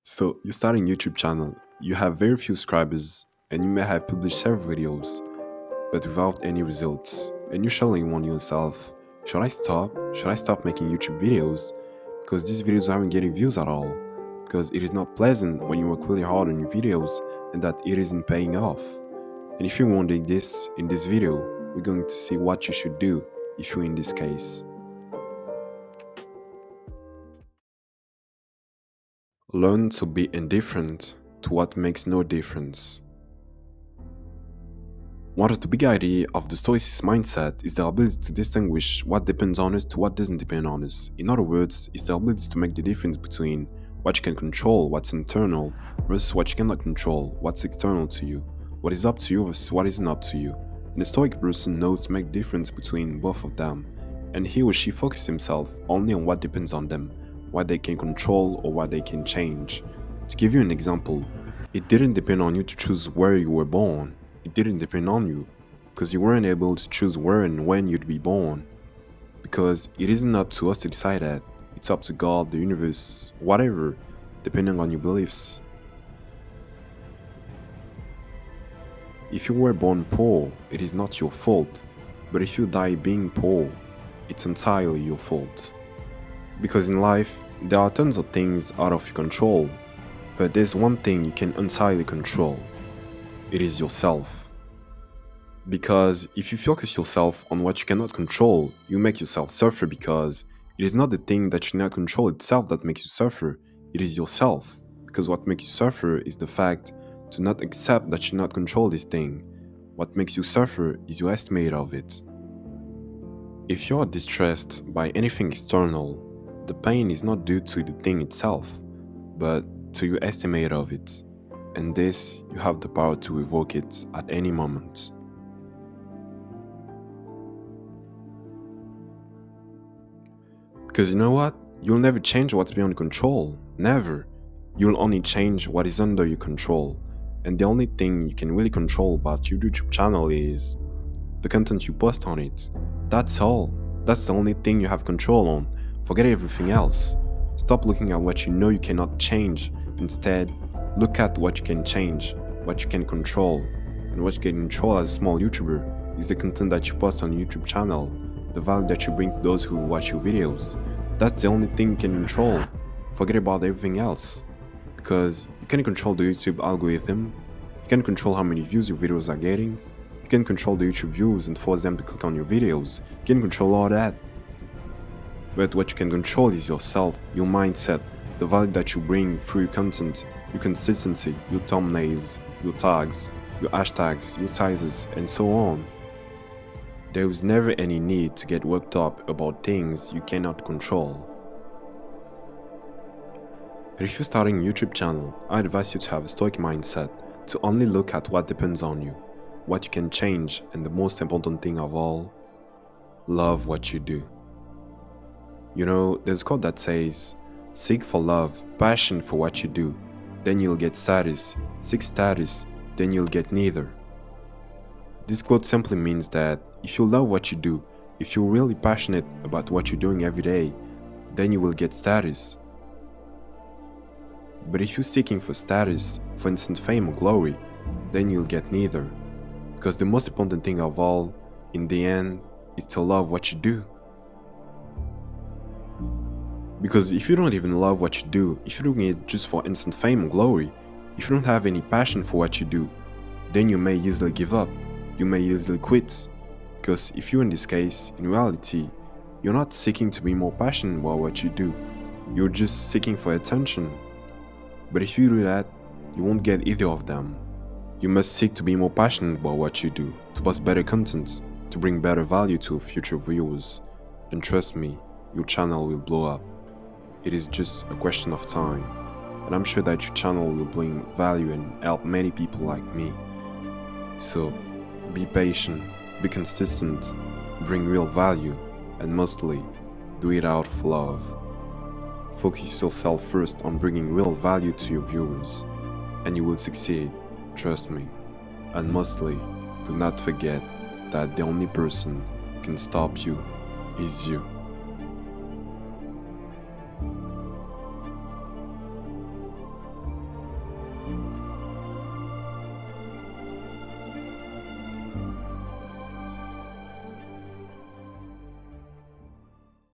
So you start a YouTube channel, you have very few subscribers, and you may have published several videos, but without any results. And you're suddenly wondering yourself, should I stop? Should I stop making YouTube videos? Because these videos aren't getting views at all. Because it is not pleasant when you work really hard on your videos and that it isn't paying off. And if you're wondering this, in this video, we're going to see what you should do if you're in this case. Learn to be indifferent to what makes no difference. One of the big ideas of the Stoicism mindset is the ability to distinguish what depends on us to what doesn't depend on us. In other words, it's the ability to make the difference between what you can control, what's internal, versus what you cannot control, what's external to you, what is up to you versus what isn't up to you. And a Stoic person knows to make the difference between both of them, and he or she focuses himself only on what depends on them, what they can control or what they can change. To give you an example, it didn't depend on you to choose where you were born. It didn't depend on you, because you weren't able to choose where and when you'd be born. Because it isn't up to us to decide that. It's up to God, the universe, whatever, depending on your beliefs. If you were born poor, it is not your fault. But if you die being poor, it's entirely your fault. Because in life, there are tons of things out of your control, but there's one thing you can entirely control. It is yourself. Because if you focus yourself on what you cannot control, you make yourself suffer, because it is not the thing that you cannot control itself that makes you suffer, it is yourself. Because what makes you suffer is the fact to not accept that you cannot control this thing. What makes you suffer is your estimate of it. If you are distressed by anything external, the pain is not due to the thing itself, but to your estimate of it. And this, you have the power to revoke it at any moment. Because you know what? You'll never change what's beyond control. Never. You'll only change what is under your control. And the only thing you can really control about your YouTube channel is the content you post on it. That's all. That's the only thing you have control on. Forget everything else. Stop looking at what you know you cannot change. Instead, look at what you can change, what you can control. And what you can control as a small YouTuber is the content that you post on your YouTube channel, the value that you bring to those who watch your videos. That's the only thing you can control. Forget about everything else. Because you can't control the YouTube algorithm, you can't control how many views your videos are getting, you can't control the YouTube views and force them to click on your videos, you can't control all that. But what you can control is yourself, your mindset, the value that you bring through your content, your consistency, your thumbnails, your tags, your hashtags, your titles, and so on. There is never any need to get worked up about things you cannot control. And if you're starting a YouTube channel, I advise you to have a Stoic mindset, to only look at what depends on you, what you can change, and the most important thing of all, love what you do. You know, there's a quote that says, seek for love, passion for what you do, then you'll get status. Seek status, then you'll get neither. This quote simply means that if you love what you do, if you're really passionate about what you're doing every day, then you will get status. But if you're seeking for status, for instant fame or glory, then you'll get neither. Because the most important thing of all, in the end, is to love what you do. Because if you don't even love what you do, if you're doing it just for instant fame or glory, if you don't have any passion for what you do, then you may easily give up, you may easily quit. Because if you're in this case, in reality, you're not seeking to be more passionate about what you do, you're just seeking for attention. But if you do that, you won't get either of them. You must seek to be more passionate about what you do, to post better content, to bring better value to future viewers. And trust me, your channel will blow up. It is just a question of time. And I'm sure that your channel will bring value and help many people like me. So, be patient, be consistent, bring real value, and mostly, do it out of love. Focus yourself first on bringing real value to your viewers, and you will succeed, trust me. And mostly, do not forget that the only person who can stop you is you.